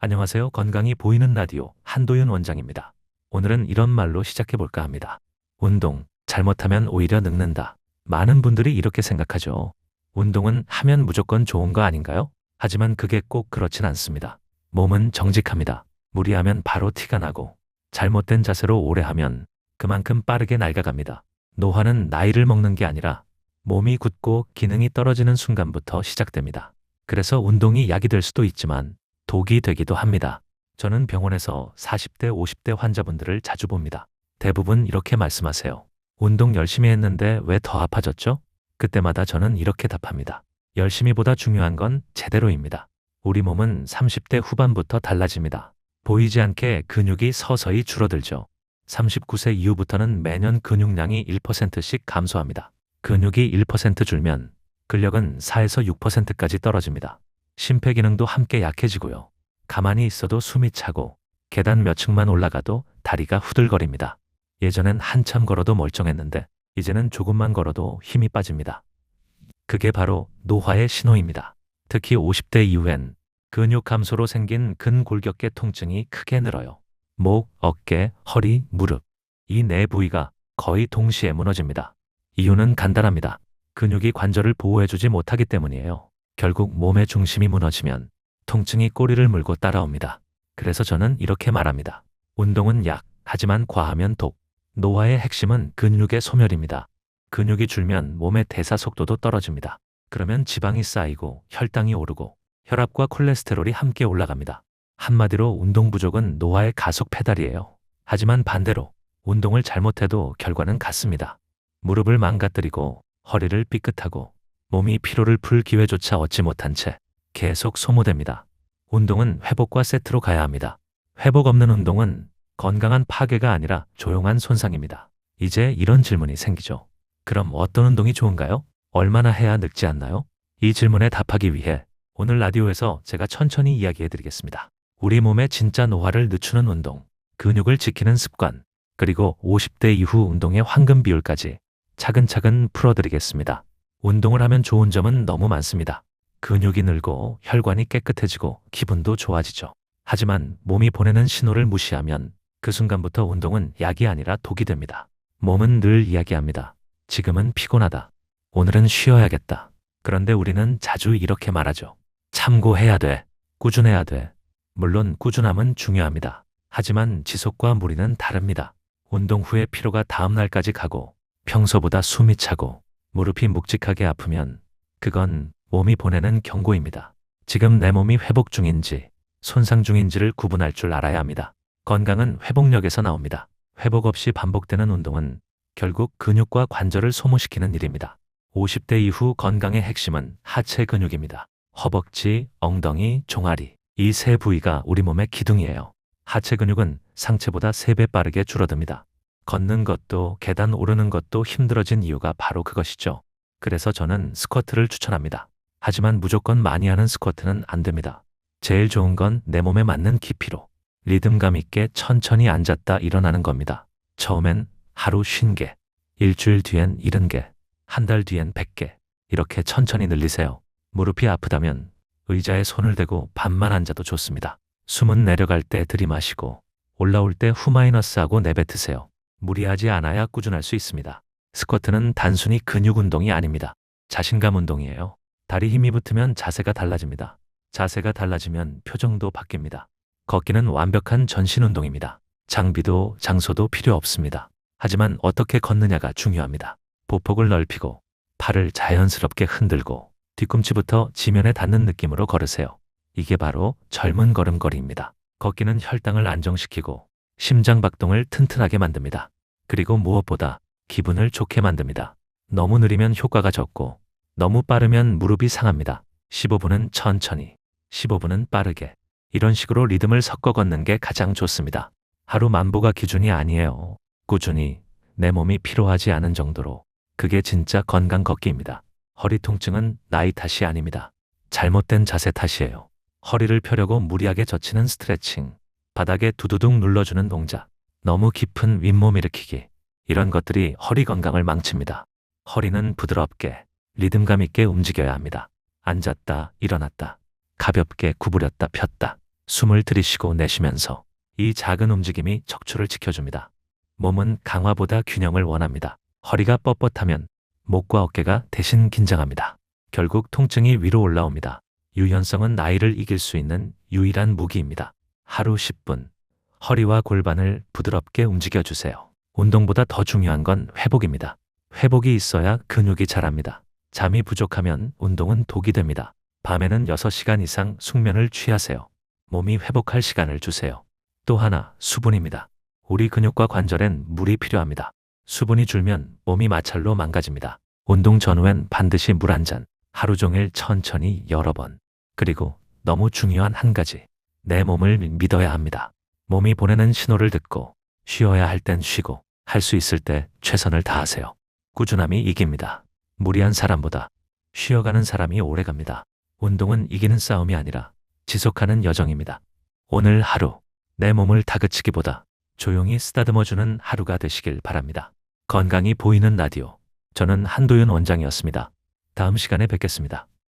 안녕하세요. 건강이 보이는 라디오 한도윤 원장입니다. 오늘은 이런 말로 시작해 볼까 합니다. 운동, 잘못하면 오히려 늙는다. 많은 분들이 이렇게 생각하죠. 운동은 하면 무조건 좋은 거 아닌가요? 하지만 그게 꼭 그렇진 않습니다. 몸은 정직합니다. 무리하면 바로 티가 나고, 잘못된 자세로 오래 하면 그만큼 빠르게 낡아갑니다. 노화는 나이를 먹는 게 아니라 몸이 굳고 기능이 떨어지는 순간부터 시작됩니다. 그래서 운동이 약이 될 수도 있지만 독이 되기도 합니다. 저는 병원에서 40대, 50대 환자분들을 자주 봅니다. 대부분 이렇게 말씀하세요. 운동 열심히 했는데 왜 더 아파졌죠? 그때마다 저는 이렇게 답합니다. 열심히보다 중요한 건 제대로입니다. 우리 몸은 30대 후반부터 달라집니다. 보이지 않게 근육이 서서히 줄어들죠. 39세 이후부터는 매년 근육량이 1%씩 감소합니다. 근육이 1% 줄면 근력은 4에서 6%까지 떨어집니다. 심폐기능도 함께 약해지고요. 가만히 있어도 숨이 차고 계단 몇 층만 올라가도 다리가 후들거립니다. 예전엔 한참 걸어도 멀쩡했는데 이제는 조금만 걸어도 힘이 빠집니다. 그게 바로 노화의 신호입니다. 특히 50대 이후엔 근육 감소로 생긴 근골격계 통증이 크게 늘어요. 목, 어깨, 허리, 무릎 이 네 부위가 거의 동시에 무너집니다. 이유는 간단합니다. 근육이 관절을 보호해주지 못하기 때문이에요. 결국 몸의 중심이 무너지면 통증이 꼬리를 물고 따라옵니다. 그래서 저는 이렇게 말합니다. 운동은 약, 하지만 과하면 독. 노화의 핵심은 근육의 소멸입니다. 근육이 줄면 몸의 대사 속도도 떨어집니다. 그러면 지방이 쌓이고 혈당이 오르고 혈압과 콜레스테롤이 함께 올라갑니다. 한마디로 운동 부족은 노화의 가속 페달이에요. 하지만 반대로 운동을 잘못해도 결과는 같습니다. 무릎을 망가뜨리고 허리를 삐끗하고 몸이 피로를 풀 기회조차 얻지 못한 채 계속 소모됩니다. 운동은 회복과 세트로 가야 합니다. 회복 없는 운동은 건강한 파괴가 아니라 조용한 손상입니다. 이제 이런 질문이 생기죠. 그럼 어떤 운동이 좋은가요? 얼마나 해야 늙지 않나요? 이 질문에 답하기 위해 오늘 라디오에서 제가 천천히 이야기해 드리겠습니다. 우리 몸의 진짜 노화를 늦추는 운동, 근육을 지키는 습관, 그리고 50대 이후 운동의 황금 비율까지 차근차근 풀어드리겠습니다. 운동을 하면 좋은 점은 너무 많습니다. 근육이 늘고 혈관이 깨끗해지고 기분도 좋아지죠. 하지만 몸이 보내는 신호를 무시하면 그 순간부터 운동은 약이 아니라 독이 됩니다. 몸은 늘 이야기합니다. 지금은 피곤하다. 오늘은 쉬어야겠다. 그런데 우리는 자주 이렇게 말하죠. 참고해야 돼. 꾸준해야 돼. 물론 꾸준함은 중요합니다. 하지만 지속과 무리는 다릅니다. 운동 후에 피로가 다음 날까지 가고 평소보다 숨이 차고 무릎이 묵직하게 아프면 그건 몸이 보내는 경고입니다. 지금 내 몸이 회복 중인지 손상 중인지를 구분할 줄 알아야 합니다. 건강은 회복력에서 나옵니다. 회복 없이 반복되는 운동은 결국 근육과 관절을 소모시키는 일입니다. 50대 이후 건강의 핵심은 하체 근육입니다. 허벅지, 엉덩이, 종아리 이 세 부위가 우리 몸의 기둥이에요. 하체 근육은 상체보다 3배 빠르게 줄어듭니다. 걷는 것도 계단 오르는 것도 힘들어진 이유가 바로 그것이죠. 그래서 저는 스쿼트를 추천합니다. 하지만 무조건 많이 하는 스쿼트는 안 됩니다. 제일 좋은 건 내 몸에 맞는 깊이로 리듬감 있게 천천히 앉았다 일어나는 겁니다. 처음엔 하루 50개, 일주일 뒤엔 70개, 한 달 뒤엔 100개 이렇게 천천히 늘리세요. 무릎이 아프다면 의자에 손을 대고 반만 앉아도 좋습니다. 숨은 내려갈 때 들이마시고 올라올 때 후마이너스하고 내뱉으세요. 무리하지 않아야 꾸준할 수 있습니다. 스쿼트는 단순히 근육 운동이 아닙니다. 자신감 운동이에요. 다리 힘이 붙으면 자세가 달라집니다. 자세가 달라지면 표정도 바뀝니다. 걷기는 완벽한 전신 운동입니다. 장비도 장소도 필요 없습니다. 하지만 어떻게 걷느냐가 중요합니다. 보폭을 넓히고 팔을 자연스럽게 흔들고 뒤꿈치부터 지면에 닿는 느낌으로 걸으세요. 이게 바로 젊은 걸음걸이입니다. 걷기는 혈당을 안정시키고 심장 박동을 튼튼하게 만듭니다. 그리고 무엇보다 기분을 좋게 만듭니다. 너무 느리면 효과가 적고 너무 빠르면 무릎이 상합니다. 15분은 천천히, 15분은 빠르게 이런 식으로 리듬을 섞어 걷는 게 가장 좋습니다. 하루 만보가 기준이 아니에요. 꾸준히 내 몸이 피로하지 않은 정도로 그게 진짜 건강 걷기입니다. 허리 통증은 나이 탓이 아닙니다. 잘못된 자세 탓이에요. 허리를 펴려고 무리하게 젖히는 스트레칭, 바닥에 두두둑 눌러주는 동작, 너무 깊은 윗몸 일으키기 이런 것들이 허리 건강을 망칩니다. 허리는 부드럽게 리듬감 있게 움직여야 합니다. 앉았다 일어났다 가볍게 구부렸다 폈다 숨을 들이쉬고 내쉬면서 이 작은 움직임이 척추를 지켜줍니다. 몸은 강화보다 균형을 원합니다. 허리가 뻣뻣하면 목과 어깨가 대신 긴장합니다. 결국 통증이 위로 올라옵니다. 유연성은 나이를 이길 수 있는 유일한 무기입니다. 하루 10분, 허리와 골반을 부드럽게 움직여주세요. 운동보다 더 중요한 건 회복입니다. 회복이 있어야 근육이 자랍니다. 잠이 부족하면 운동은 독이 됩니다. 밤에는 6시간 이상 숙면을 취하세요. 몸이 회복할 시간을 주세요. 또 하나, 수분입니다. 우리 근육과 관절엔 물이 필요합니다. 수분이 줄면 몸이 마찰로 망가집니다. 운동 전후엔 반드시 물 한 잔, 하루 종일 천천히 여러 번. 그리고 너무 중요한 한 가지, 내 몸을 믿어야 합니다. 몸이 보내는 신호를 듣고 쉬어야 할 땐 쉬고 할 수 있을 때 최선을 다하세요. 꾸준함이 이깁니다. 무리한 사람보다 쉬어가는 사람이 오래갑니다. 운동은 이기는 싸움이 아니라 지속하는 여정입니다. 오늘 하루 내 몸을 다그치기보다 조용히 쓰다듬어주는 하루가 되시길 바랍니다. 건강이 보이는 라디오. 저는 한도윤 원장이었습니다. 다음 시간에 뵙겠습니다.